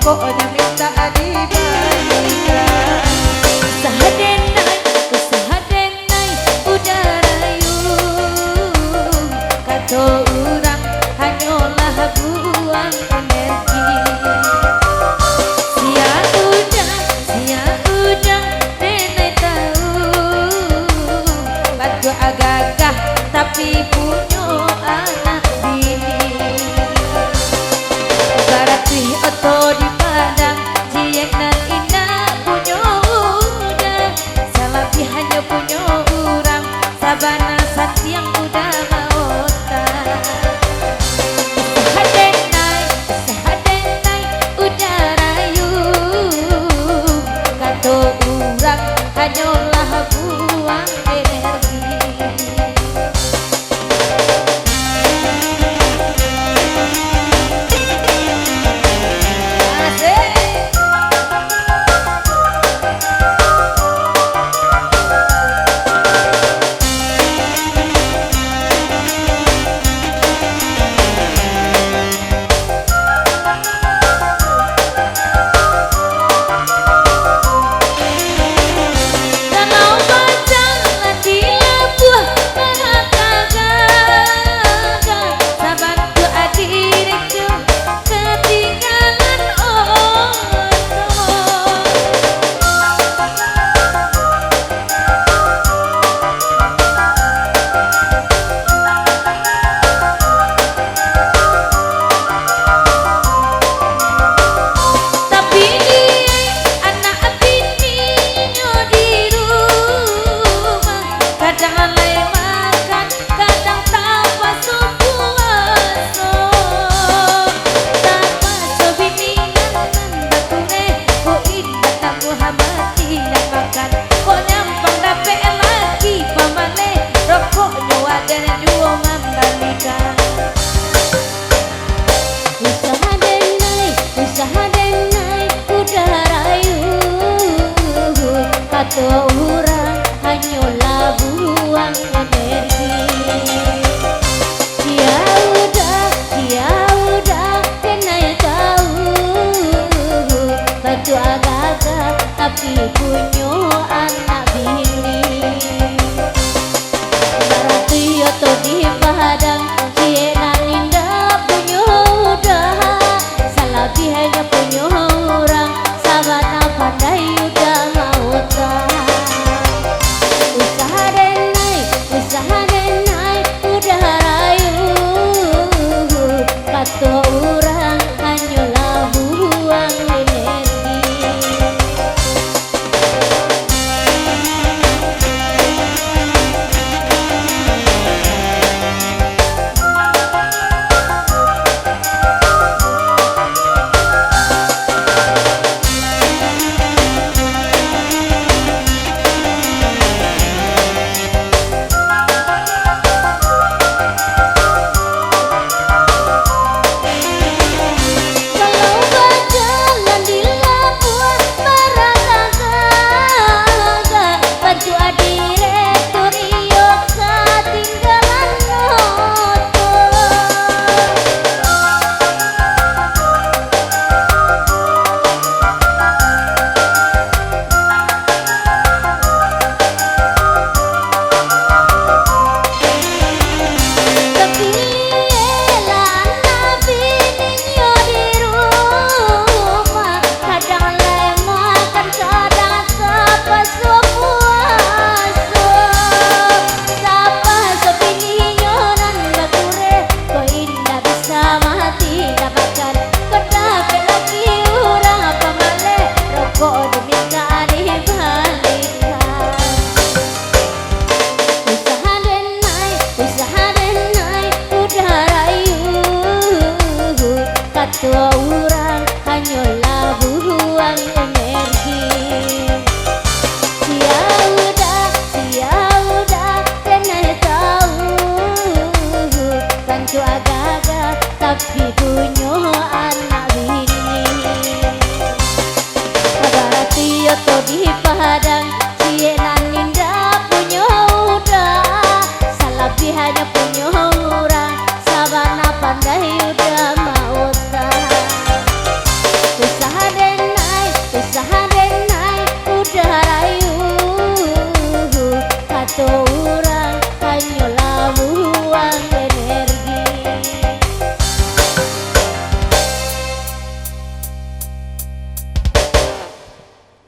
pokoknya minta dibalikan. Usaha denai udah rayung, kata orang hanyalah buang energi. Sia udah denai tahu, batu agak-agak tapi punya anak bini. Berarti oto di padang jiek nan indah punya udah, salapi hanya punya orang sabana satiang udah maotan. Usaha denai udah rayung, kata orang hanyalah buang energi. Usaha denai udah rayung, kata orang hanyalah buang energi. Dia udah denai tahu, batu agak-agak tapi punya anak bini. Berarti oto di padang jiena indah punya udah, salapi hanya punya orang sabana pandai